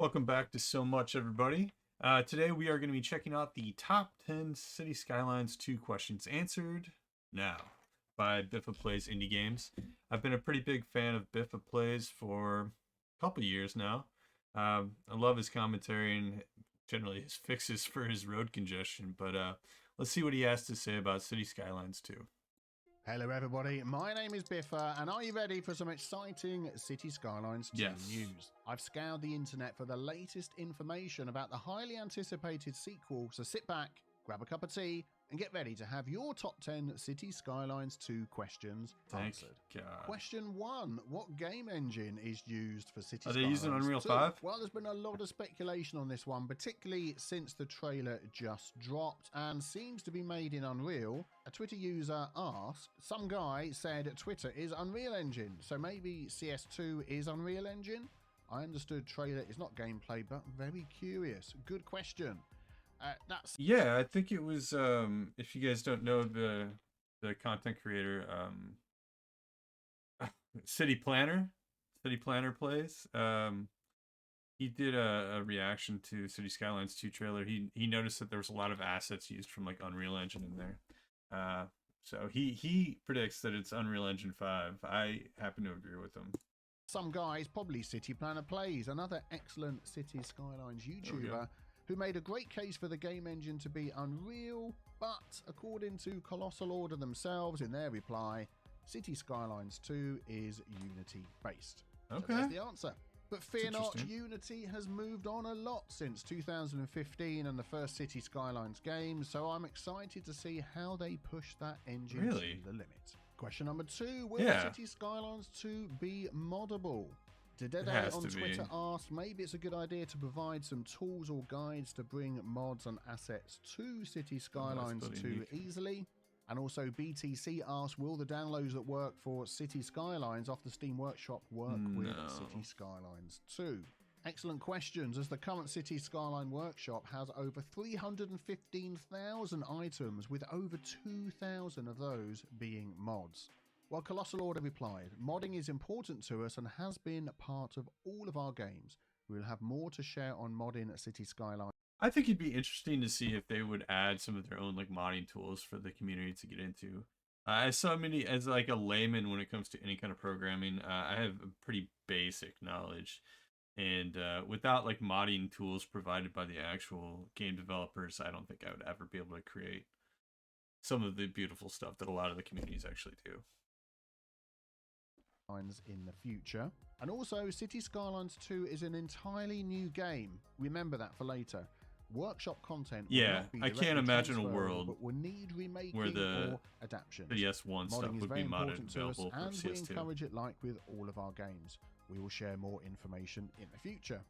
Welcome back to Sewmuch, everybody. Today we are going to be checking out the top 10 City Skylines 2 questions answered now by Biffa Plays Indie Games. I've been a pretty big fan of Biffa Plays for a couple years now. I love his commentary and generally his fixes for his road congestion, but let's see what he has to say about City Skylines 2. Hello everybody, my name is Biffa and are you ready for some exciting City Skylines 2 news? I've scoured the internet for the latest information about the highly anticipated sequel, so sit back, grab a cup of tea and get ready to have your top 10 City Skylines 2 questions answered. Question 1. What game engine is used for City Skylines 2? Are they using Unreal 5? Well, there's been a lot of speculation on this one, particularly since the trailer just dropped and seems to be made in Unreal. A Twitter user asked, some guy said Twitter is Unreal Engine, so maybe CS2 is Unreal Engine? I understood trailer is not gameplay, but very curious. Good question. Yeah, I think it was if you guys don't know the content creator City Planner Plays, he did a reaction to City Skylines 2 trailer. He noticed that there was a lot of assets used from like Unreal Engine in there. So he predicts that it's Unreal Engine 5. I happen to agree with him. Some guys, probably City Planner Plays, another excellent City Skylines YouTuber, who made a great case for the game engine to be Unreal, but according to Colossal Order themselves in their reply, City Skylines 2 is Unity based. Okay. So that's the answer. But fear not, Unity has moved on a lot since 2015 and the first City Skylines game, so I'm excited to see how they push that engine to the limit. Question number 2, will City Skylines 2 be moddable? Dede on Twitter asked, maybe it's a good idea to provide some tools or guides to bring mods and assets to City Skylines 2 easily. And also BTC asked, will the downloads that work for City Skylines off the Steam Workshop work with City Skylines 2? Excellent questions, as the current City Skyline Workshop has over 315,000 items, with over 2,000 of those being mods. Well, Colossal Order replied, modding is important to us and has been part of all of our games. We'll have more to share on modding City Skyline. I think it'd be interesting to see if they would add some of their own like modding tools for the community to get into. As like a layman when it comes to any kind of programming, I have a pretty basic knowledge. And without like modding tools provided by the actual game developers, I don't think I would ever be able to create some of the beautiful stuff that a lot of the communities actually do in the future. And also, City Skylines 2 is an entirely new game. Remember that for later. Workshop content I can't imagine a world but will need remaking where the or adaptions. CS1 stuff would be modded available for and CS2. We encourage it like with all of our games. We will share more information in the future.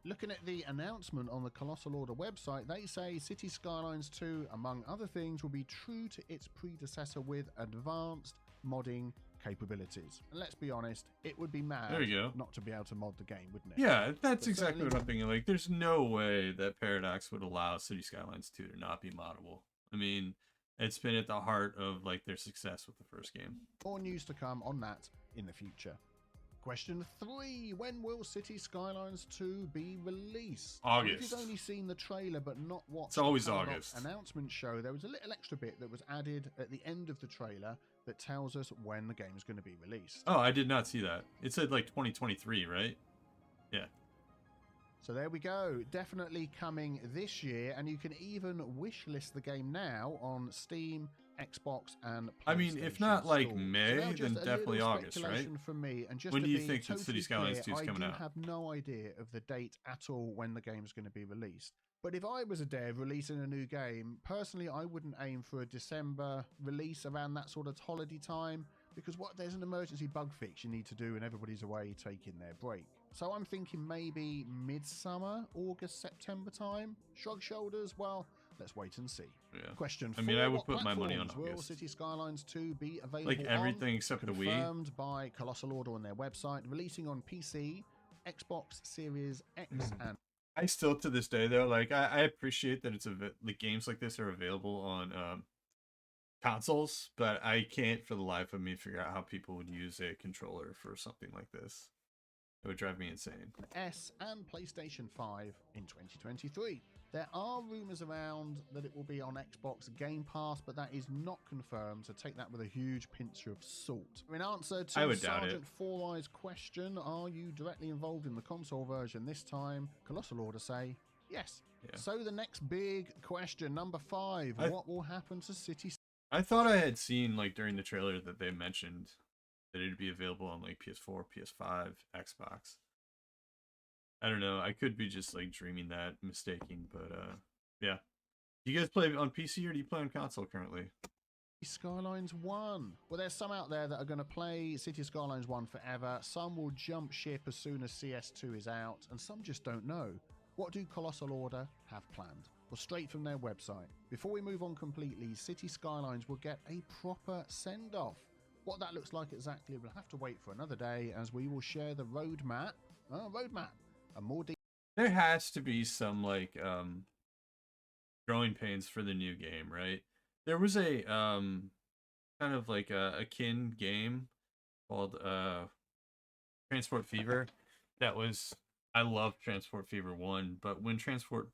Looking at the announcement on the Colossal Order website, they say City Skylines 2, among other things, will be true to its predecessor with advanced modding capabilities. And let's be honest, it would be mad not to be able to mod the game, wouldn't it? Yeah, that's exactly what I'm thinking. Like, there's no way that Paradox would allow City Skylines 2 to not be moddable. I mean, it's been at the heart of like their success with the first game. More news to come on that in the future. Question 3, when will City Skylines 2 be released? August. If you've only seen the trailer but not watched it's always August announcement show, there was a little extra bit that was added at the end of the trailer that tells us when the game is going to be released. Oh, I did not see that. It said like 2023, right? Yeah. So there we go. Definitely coming this year, and you can even wishlist the game now on Steam, Xbox, and PlayStation. I mean, if not like Store. May, then definitely August, right? From me. And just when do you think totally that City Skylines 2 is coming out? I have no idea of the date at all when the game is going to be released. But if I was a dev releasing a new game, personally, I wouldn't aim for a December release around that sort of holiday time, because there's an emergency bug fix you need to do and everybody's away taking their break. So I'm thinking maybe midsummer, August, September time. Shrug shoulders, well, let's wait and see. Yeah. Question 4, I mean, I would put my money on August. Will City Skylines 2 be available like everything except the Wii? Confirmed by Colossal Order on their website, releasing on PC, Xbox Series X and... I still, to this day, though, like, I appreciate that like games like this are available on consoles, but I can't for the life of me figure out how people would use a controller for something like this. It would drive me insane. S and PlayStation 5 in 2023. There are rumours around that it will be on Xbox Game Pass, but that is not confirmed, so take that with a huge pinch of salt. In answer to Sergeant Four Eyes' question, are you directly involved in the console version this time? Colossal Order say yes. Yeah. So the next big question, number 5, what will happen to City? I thought I had seen, like, during the trailer that they mentioned that it'd be available on, like, PS4, PS5, Xbox. I don't know. I could be just, like, dreaming that, mistaking, but, yeah. Do you guys play on PC or do you play on console currently? Skylines 1. Well, there's some out there that are going to play City Skylines 1 forever. Some will jump ship as soon as CS2 is out, and some just don't know. What do Colossal Order have planned? Well, straight from their website. Before we move on completely, City Skylines will get a proper send-off. What that looks like exactly, we'll have to wait for another day as we will share the roadmap. And more there has to be some, like, growing pains for the new game, right? There was a, kind of like a kin game called, Transport Fever that was... I love Transport Fever 1, but when Transport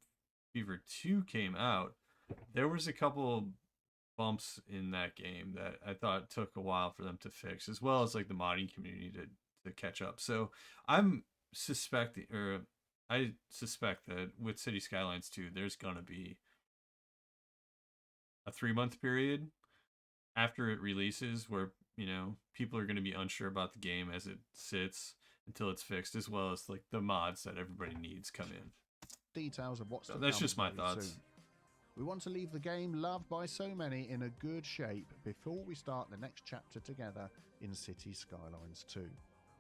Fever 2 came out, there was a couple bumps in that game that I thought took a while for them to fix, as well as like the modding community to catch up. So I suspect that with City Skylines 2, there's gonna be a 3-month period after it releases where, you know, people are gonna be unsure about the game as it sits until it's fixed, as well as like the mods that everybody needs come in. Details of what's so that's just my thoughts. Soon. We want to leave the game loved by so many in a good shape before we start the next chapter together in City Skylines 2.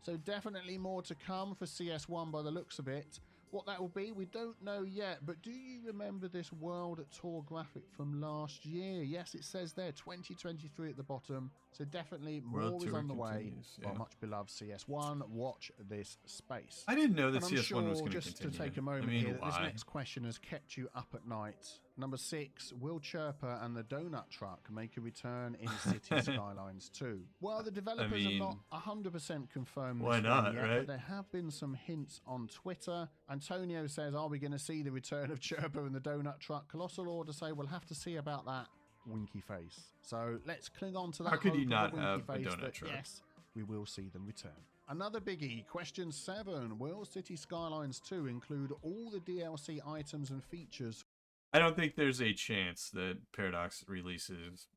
So definitely more to come for CS1 by the looks of it. What that will be, we don't know yet, but do you remember this World Tour graphic from last year? Yes, it says there 2023 at the bottom, so definitely more is on the way for our much beloved CS1. Watch this space. I didn't know that CS1 was going to continue. Just to take a moment here, that this next question has kept you up at night. Number 6, will Chirper and the Donut Truck make a return in City Skylines 2? Well, the developers have not 100% confirmed this yet, right? But there have been some hints on Twitter. Antonio says, are we going to see the return of Chirper and the Donut Truck? Colossal Order say, we'll have to see about that. Winky face. So let's cling on to that. How could you not have a donut truck? Yes, we will see them return. Another biggie, question 7. Will City Skylines 2 include all the DLC items and features? I don't think there's a chance that Paradox releases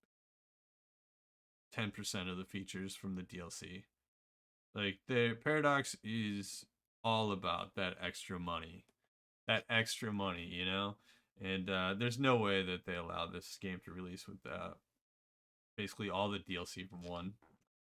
10% of the features from the DLC. Like, the Paradox is all about that extra money. That extra money, you know? And there's no way that they allow this game to release with basically all the DLC from 1.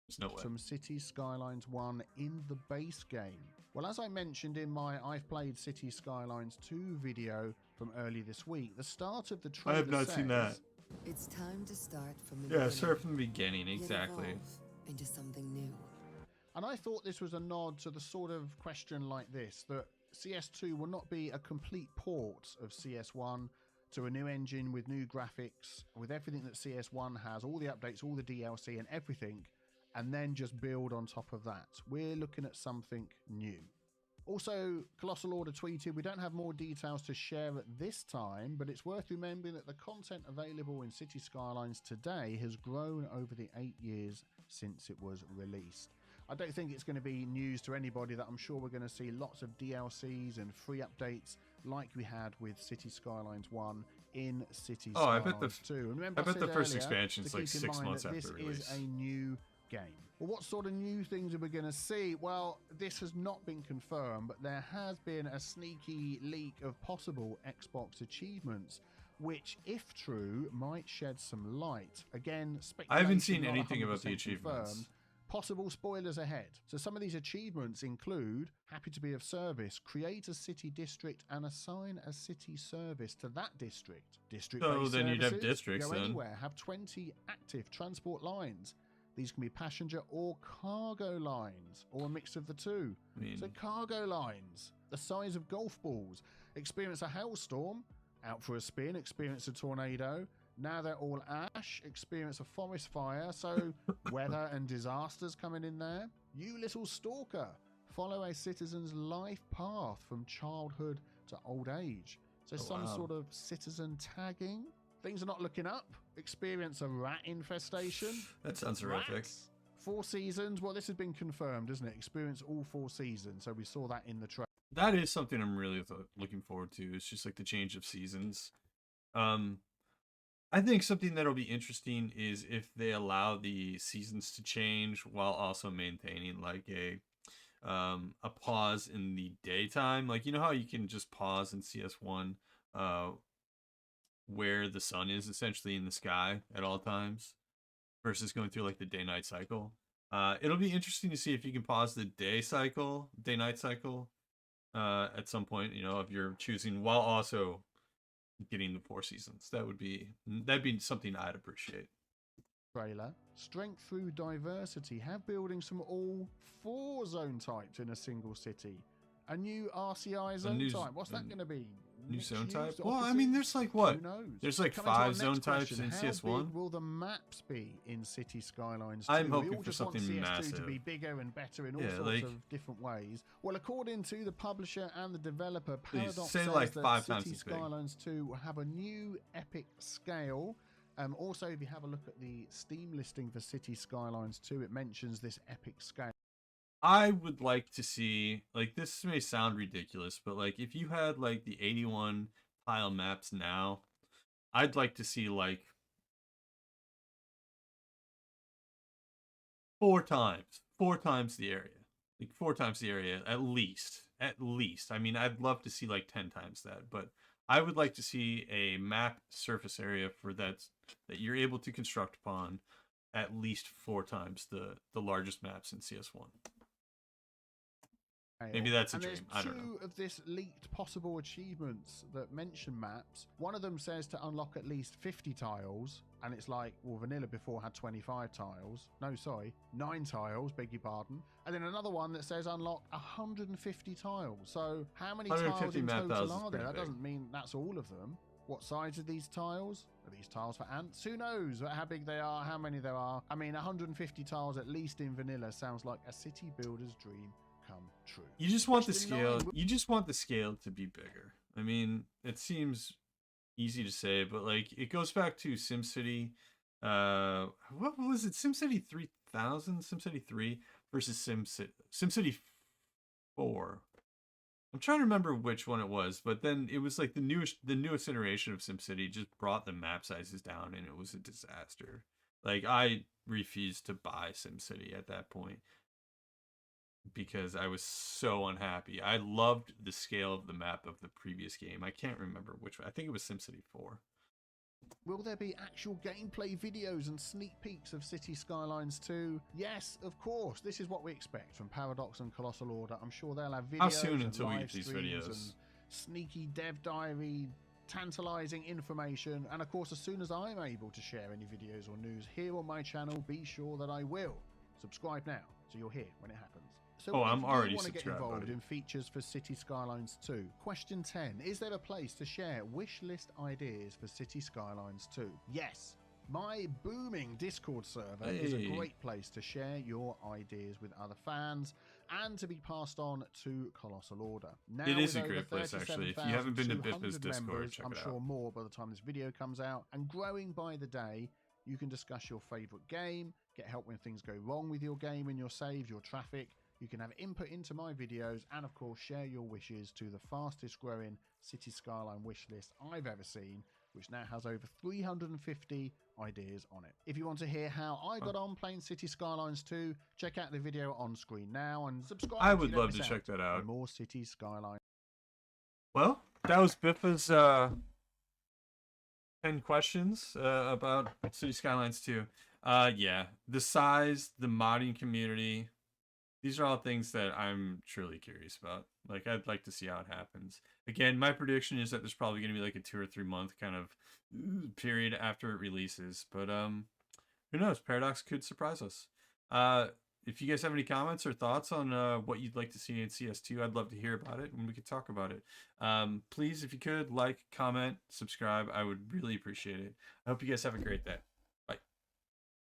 There's no way. Some City Skylines 1 in the base game. Well, as I mentioned in my I've played City Skylines 2 video from early this week, the start of the trailer I have not seen that. It's time to start from the beginning. Yeah, start from the beginning, exactly. Into something new. And I thought this was a nod to the sort of question like this, that CS2 will not be a complete port of CS1 to a new engine with new graphics, with everything that CS1 has, all the updates, all the DLC and everything, and then just build on top of that. We're looking at something new. Also, Colossal Order tweeted, we don't have more details to share at this time, but it's worth remembering that the content available in City Skylines today has grown over the 8 years since it was released. I don't think it's going to be news to anybody that I'm sure we're going to see lots of DLCs and free updates like we had with City Skylines 1 in City Skylines 2. And remember, I bet the first earlier, expansion's like 6 months after release. This is a new game. Well, what sort of new things are we going to see? Well, this has not been confirmed, but there has been a sneaky leak of possible Xbox achievements, which, if true, might shed some light. Again, speculation. I haven't seen anything about the achievements. Confirmed. Possible spoilers ahead. So some of these achievements include, happy to be of service, create a city district and assign a city service to that district. District-based then you'd have districts go then. Anywhere, have 20 active transport lines. These can be passenger or cargo lines, or a mix of the two. So cargo lines, the size of golf balls. Experience a hailstorm, out for a spin, experience a tornado. Now they're all ash, experience a forest fire, so weather and disasters coming in there. You little stalker, follow a citizen's life path from childhood to old age. So some wow. sort of citizen tagging. Things are not looking up. Experience a rat infestation. That sounds horrific. Rats. 4 seasons. Well, this has been confirmed, isn't it? Experience all 4 seasons. So we saw that in the trailer. That is something I'm really looking forward to. It's just like the change of seasons. I think something that'll be interesting is if they allow the seasons to change while also maintaining like a pause in the daytime. Like, you know how you can just pause in CS1 where the sun is essentially in the sky at all times versus going through like the day-night cycle. It'll be interesting to see if you can pause the day-night cycle at some point, you know, if you're choosing while also getting the 4 seasons. That'd be something I'd appreciate. Trailer. Strength through diversity. Have building some all 4 zone types in a single city. A new RCI zone type. What's that going to be? New zone type? Well, I mean, there's like what? Who knows? There's like 5 zone types in CS1. How big will the maps be in City Skylines 2? I'm hoping we all for just something want CS2 massive to be bigger and better in all sorts of different ways. Well, according to the publisher and the developer, Paradox says like that 5 times City as big. Skylines 2 will have a new epic scale. Also, if you have a look at the Steam listing for City Skylines 2, it mentions this epic scale. I would like to see, like, this may sound ridiculous, but like if you had like the 81 tile maps now, I'd like to see like 4 times the area. Like 4 times the area at least. I mean, I'd love to see like 10 times that, but I would like to see a map surface area for that you're able to construct upon at least 4 times the largest maps in CS1. Maybe that's a dream. I don't know. There's 2 of this leaked possible achievements that mention maps. One of them says to unlock at least 50 tiles, and it's like, well, vanilla before had 25 tiles. No, sorry, 9 tiles, beg your pardon. And then another one that says unlock 150 tiles. So how many tiles in total are there? That doesn't mean that's all of them. What size are these tiles? Are these tiles for ants? Who knows how big they are, how many there are. I mean, 150 tiles at least in vanilla sounds like a city builder's dream come true. You just want the scale. You just want the scale to be bigger. I mean, it seems easy to say, but like it goes back to SimCity. What was it? SimCity 3000, SimCity 3 versus SimCity 4. I'm trying to remember which one it was, but then it was like the newest iteration of SimCity just brought the map sizes down, and it was a disaster. Like I refused to buy SimCity at that point because I was so unhappy. I loved the scale of the map of the previous game. I can't remember which one. I think it was SimCity 4. Will there be actual gameplay videos and sneak peeks of City Skylines 2? Yes, of course. This is what we expect from Paradox and Colossal Order. I'm sure they'll have videos. How soon until we get these videos? And sneaky dev diary, tantalizing information. And of course, as soon as I'm able to share any videos or news here on my channel, be sure that I will. Subscribe now so you'll hear when it happens. So I'm already want to get subscribed, involved buddy. in features for City Skylines 2. Question 10. Is there a place to share wish list ideas for City Skylines 2? Yes. My booming Discord server is a great place to share your ideas with other fans and to be passed on to Colossal Order. Now, it is a with great over place, actually. If you haven't been to Biffa's 37,200 Discord, members, check I'm it out. sure more by the time this video comes out, and growing by the day, you can discuss your favorite game, get help when things go wrong with your game and your saves, your traffic. You can have input into my videos and, of course, share your wishes to the fastest growing City Skyline wish list I've ever seen, which now has over 350 ideas on it. If you want to hear how I got on playing City Skylines 2, check out the video on screen now and subscribe. I would love to check that out. For more City Skylines. Well, that was Biffa's 10 questions about City Skylines 2. Yeah, the size, the modding community, these are all things that I'm truly curious about. Like, I'd like to see how it happens. Again, my prediction is that there's probably going to be like a 2 or 3 month kind of period after it releases. But who knows? Paradox could surprise us. If you guys have any comments or thoughts on what you'd like to see in CS2, I'd love to hear about it and we could talk about it. Please, if you could, like, comment, subscribe. I would really appreciate it. I hope you guys have a great day.